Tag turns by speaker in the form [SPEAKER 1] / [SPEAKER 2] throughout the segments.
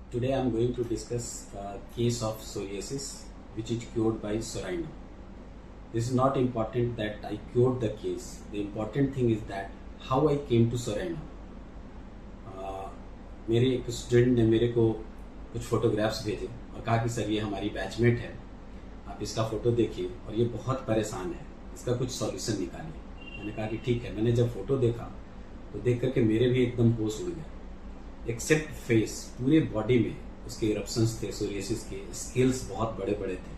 [SPEAKER 1] Today I am going to discuss a case of psoriasis which is cured by Sorainum. This is not important that I cured the case. The important thing is that how I came to Sorainum. मेरे एक student ने मेरे को कुछ photographs भेजे और कहा कि सर ये हमारी बैचमेट है, आप इसका फ़ोटो देखिए और ये बहुत परेशान है, इसका कुछ सॉल्यूशन निकालिए। मैंने कहा कि ठीक है। मैंने जब फोटो देखा तो देख करके मेरे भी एकदम होश उड़ गया। एक्सेप्ट फेस, पूरे बॉडी में उसके इरप्शंस थे सोरियासिस के, स्केल्स बहुत बड़े बड़े थे।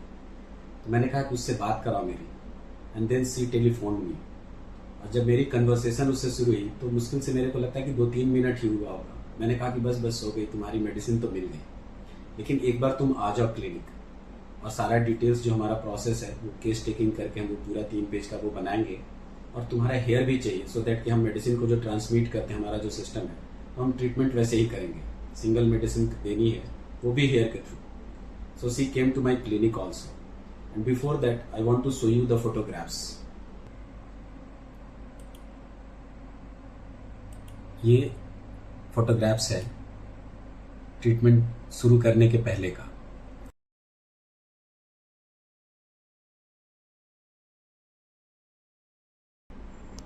[SPEAKER 1] तो मैंने कहा कि उससे बात कराओ मेरी, एंड देन सी टेलीफोन मी। और जब मेरी कन्वर्सेशन उससे शुरू हुई तो मुश्किल से मेरे को लगता है कि 2-3 मिनट ही हुआ होगा। मैंने कहा कि बस हो गई, तुम्हारी मेडिसिन तो मिल गई, लेकिन एक बार तुम आ जाओ क्लिनिक और सारा डिटेल्स जो हमारा प्रोसेस है वो केस टेकिंग करके हम वो पूरा 3 पेज का वो बनाएंगे। और तुम्हारा हेयर भी चाहिए सो दैट कि हम मेडिसिन को जो ट्रांसमिट करते हैं, हमारा जो सिस्टम है, तो हम ट्रीटमेंट वैसे ही करेंगे। सिंगल मेडिसिन देनी है वो भी हेयर के थ्रू। So she came to my clinic also, and before that I want to show you the photographs. ये फोटोग्राफ्स है ट्रीटमेंट शुरू करने के पहले का।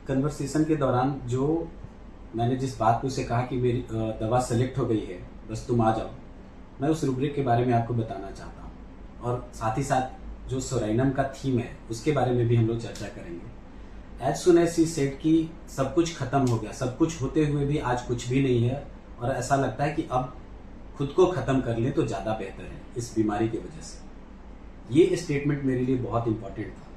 [SPEAKER 1] कन्वर्सेशन के दौरान जो मैंने जिस बात को उसे कहा कि मेरी दवा सेलेक्ट हो गई है, बस तुम आ जाओ, मैं उस रूब्रिक के बारे में आपको बताना चाहता हूँ। और साथ ही साथ जो सोराइनम का थीम है उसके बारे में भी हम लोग चर्चा करेंगे। As soon as she said कि सब कुछ खत्म हो गया, सब कुछ होते हुए भी आज कुछ भी नहीं है, और ऐसा लगता है कि अब खुद को खत्म कर लें तो ज़्यादा बेहतर है इस बीमारी की वजह से। ये स्टेटमेंट मेरे लिए बहुत इंपॉर्टेंट था।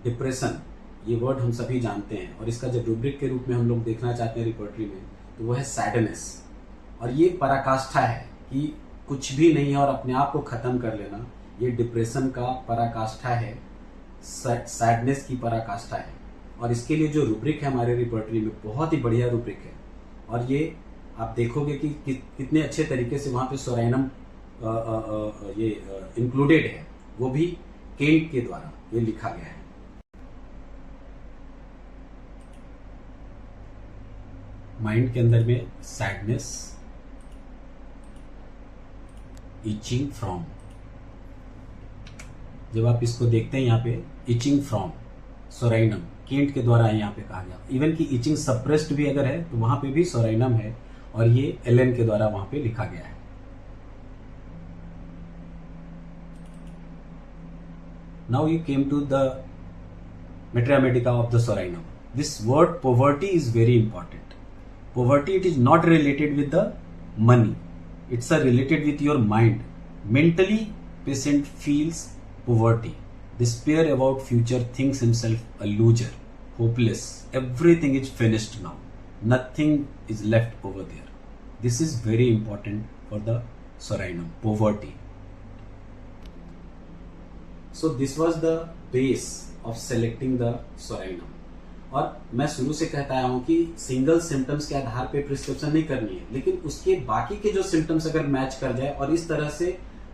[SPEAKER 1] डिप्रेशन, ये वर्ड हम सभी जानते हैं, और इसका जब रूब्रिक के रूप में हम लोग देखना चाहते हैं रिपोर्टरी में, तो वो है सैडनेस। और ये पराकाष्ठा है कि कुछ भी नहीं है और अपने आप को खत्म कर लेना, ये डिप्रेशन का पराकाष्ठा है, सैडनेस की पराकाष्ठा है। और इसके लिए जो रूब्रिक है हमारे रिपोर्टरी में, बहुत ही बढ़िया रूब्रिक है। और ये आप देखोगे कि कितने अच्छे तरीके से वहाँ पे सोराइनम ये इंक्लूडेड है, वो भी केंट के द्वारा ये लिखा गया है। माइंड के अंदर में सैडनेस, इचिंग फ्रॉम, जब आप इसको देखते हैं यहाँ पे इचिंग फ्रॉम सोराइनम केंट के द्वारा यहाँ पे कहा गया। इवन कि इचिंग सप्रेस्ड भी अगर है तो वहां पे भी सोराइनम है, और ये एलन के द्वारा वहां पे लिखा गया है। Now you came to the materia medica of the psorinum. This word poverty is very important. Poverty, it is not related with the money. It's related with your mind. Mentally, patient feels poverty, despair about future, thinks himself a loser, hopeless. Everything is finished now. Nothing is left over there. This is very important for the Sorainum, poverty. So this was the base of selecting the Sorainum. और मैं शुरू से कहता आया हूं कि single symptoms के आधार पे प्रिस्क्रिप्शन नहीं करनी है, लेकिन उसके बाकी के जो सिम्टम्स अगर मैच कर जाए और इस तरह से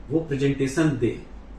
[SPEAKER 1] वो प्रेजेंटेशन दे,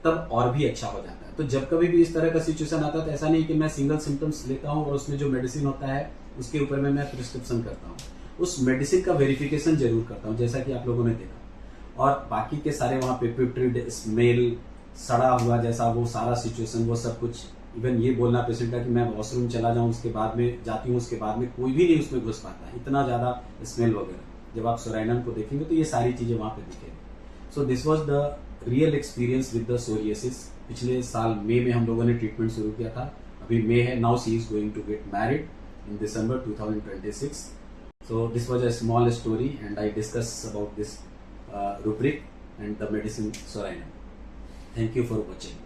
[SPEAKER 1] तब और भी अच्छा हो जाता है। तो जब कभी भी इस तरह का सिचुएशन आता है तो ऐसा नहीं कि मैं सिंगल सिम्टम्स लेता हूं और उसमें जो मेडिसिन होता है उसके ऊपर में मैं प्रिस्क्रिप्शन करता हूं। उस मेडिसिन का वेरिफिकेशन जरूर करता हूं, जैसा कि आप लोगों ने देखा। और बाकी के सारे वहां पे पिप्ट्रिड, स्मेल, सड़ा हुआ जैसा वो सारा सिचुएशन, वो सब कुछ, इवन ये बोलना पेशेंट का कि मैं वॉशरूम चला जाऊं उसके बाद में जाती हूं, उसके बाद में कोई भी नहीं उसमें घुस पाता है, इतना ज्यादा स्मेल वगैरह। जब आप सोराइनम को देखेंगे तो ये सारी चीजें वहां पे दिखेंगी। So this was the real experience with the psoriasis. पिछले साल मई में हम लोगों ने ट्रीटमेंट शुरू किया था, अभी मई है। Now she is going to get married in December 2026. So this was a small story and I discussed about this rubric and the medicine Sorainum. Thank you for watching.